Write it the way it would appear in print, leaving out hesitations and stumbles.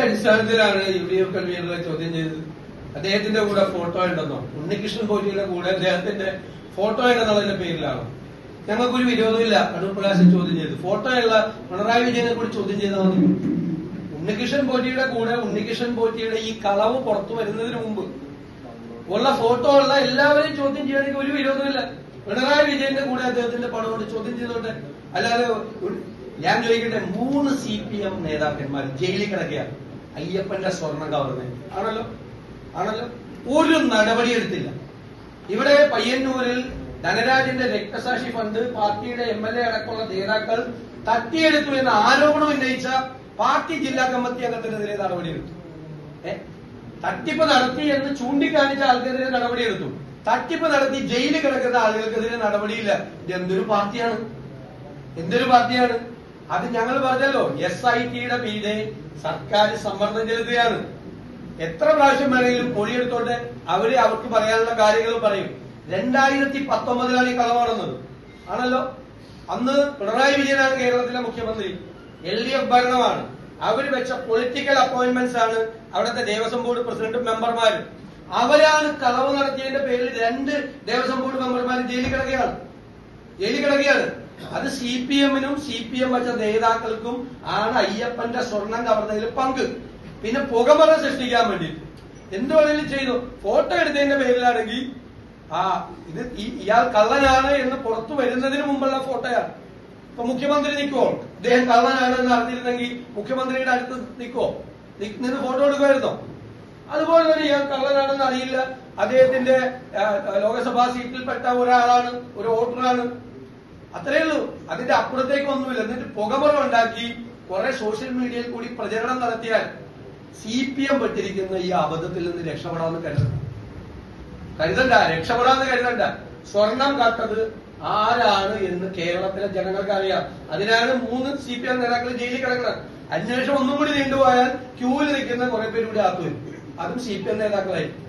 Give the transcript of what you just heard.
അടിസ്ഥാനത്തിലാണ് UDF കൺവീനറെ ചോദ്യം ചെയ്തത്? അദ്ദേഹത്തിന്റെ കൂടെ ഫോട്ടോ ഉണ്ടെന്നോ, ഉണ്ണികൃഷ്ണൻ പോറ്റിയുടെ കൂടെ അദ്ദേഹത്തിന്റെ ഫോട്ടോ ഉണ്ടെന്നുള്ളതിന്റെ പേരിലാണോ? ഞങ്ങൾക്കൊരു വിരോധമില്ല അടൂർ പ്രകാശൻ ചോദ്യം ചെയ്തു. ഫോട്ടോയുള്ള പിണറായി വിജയനെ കൂടി ചോദ്യം ചെയ്താൽ മതി. ഉണ്ണികൃഷ്ണൻ പോറ്റിയുടെ കൂടെ ഉണ്ണികൃഷ്ണൻ പോറ്റിയുടെ ഈ കളവ് പുറത്തു വരുന്നതിന് മുമ്പ് ഉള്ള ഫോട്ടോ ഉള്ള എല്ലാവരെയും ചോദ്യം ചെയ്യാൻ ഒരു വിരോധമില്ല. പിണറായി വിജയന്റെ കൂടെ അദ്ദേഹത്തിന്റെ പടം കൊണ്ട് ചോദ്യം ചെയ്തോട്ടെ. അല്ലാതെ ഞാൻ ചോദിക്കട്ടെ, 3 CPM നേതാക്കന്മാർ ജയിലിൽ കിടക്കുകയാണ്. അയ്യപ്പന്റെ സ്വർണം കവർന്നത് ആണല്ലോ. ഒരു നടപടിയെടുത്തില്ല. ഇവിടെ പയ്യന്നൂരിൽ ധനരാജന്റെ രക്തസാക്ഷി ഫണ്ട് പാർട്ടിയുടെ MLA അടക്കമുള്ള നേതാക്കൾ തട്ടിയെടുത്തു എന്ന ആരോപണം ഉന്നയിച്ച പാർട്ടി ജില്ലാ കമ്മിറ്റി അംഗത്തിനെതിരെ നടപടിയെടുത്തു. തട്ടിപ്പ് നടത്തി എന്ന് ചൂണ്ടിക്കാണിച്ച ആൾക്കെതിരെ നടപടിയെടുത്തു. തട്ടിപ്പ് നടത്തി ജയിലിൽ കിടക്കുന്ന ആളുകൾക്കെതിരെ നടപടിയില്ല. ഇതെന്തൊരു പാർട്ടിയാണ്? അത് ഞങ്ങൾ പറഞ്ഞല്ലോ, SITയുടെ മീതെ സർക്കാർ സമ്മർദ്ദം ചെലുത്തുകയാണ്. എത്ര പ്രാവശ്യം വേണമെങ്കിലും മൊഴിയെടുത്തോണ്ട് അവർക്ക് പറയാനുള്ള കാര്യങ്ങൾ പറയും. 2019 ഈ കളവ് നടന്നത് ആണല്ലോ. അന്ന് പിണറായി വിജയനാണ് കേരളത്തിലെ മുഖ്യമന്ത്രി, LDF ഭരണമാണ്. അവര് വെച്ച പൊളിറ്റിക്കൽ അപ്പോയിന്റ്മെന്റ്സ് ആണ് അവിടുത്തെ ദേവസ്വം ബോർഡ് പ്രസിഡന്റും മെമ്പർമാരും. അവരാണ് കളവ് നടത്തിയതിന്റെ പേരിൽ 2 ദേവസ്വം ബോർഡ് മെമ്പർമാർ ജയിലിൽ കിടക്കുകയാണ്. അത് CPMനും CPM വെച്ച നേതാക്കൾക്കും ആണ് അയ്യപ്പന്റെ സ്വർണം കവർന്നതിൽ പങ്ക്. പിന്നെ പുകമറ സൃഷ്ടിക്കാൻ വേണ്ടിയിട്ട് എന്ത് വേണമെങ്കിലും ചെയ്തു. ഫോട്ടോ എടുത്തതിന്റെ പേരിലാണെങ്കിൽ ഇത് ഇയാൾ കള്ളനാണ് എന്ന് പുറത്തു വരുന്നതിന് മുമ്പുള്ള ഫോട്ടോയാണ്. ഇപ്പൊ മുഖ്യമന്ത്രി നിൽക്കുമോ? ഇദ്ദേഹം കള്ളനാണെന്ന് അറിഞ്ഞിരുന്നെങ്കിൽ മുഖ്യമന്ത്രിയുടെ അടുത്ത് നിന്ന് ഫോട്ടോ എടുക്കുമായിരുന്നോ? അതുപോലെ തന്നെ ഇയാൾ കള്ളനാണെന്ന് അറിയില്ല, അദ്ദേഹത്തിന്റെ ലോക്സഭാ സീറ്റിൽപ്പെട്ട ഒരാളാണ്, ഒരു വോട്ടറാണ്, അത്രയേ ഉള്ളൂ. അതിന്റെ അപ്പുറത്തേക്കൊന്നുമില്ല. എന്നിട്ട് പുകമറ ഉണ്ടാക്കി കുറെ സോഷ്യൽ മീഡിയയിൽ കൂടി പ്രചരണം നടത്തിയാൽ CPM പെട്ടിരിക്കുന്ന ഈ അബദ്ധത്തിൽ നിന്ന് രക്ഷപ്പെടാമെന്ന് കരുതണ്ട. സ്വർണം കട്ടത് ആരാണ് എന്ന് കേരളത്തിലെ ജനങ്ങൾക്ക് അറിയാം. അതിനാണ് 3 CPM നേതാക്കൾ ജയിലിൽ കിടക്കുന്നത്. അന്വേഷണം ഒന്നും കൂടി നീണ്ടുപോയാൽ ക്യൂവിൽ നിൽക്കുന്ന കുറെ പേര് കൂടി ആത്തു വരും. അതും CPM നേതാക്കളായിരിക്കും.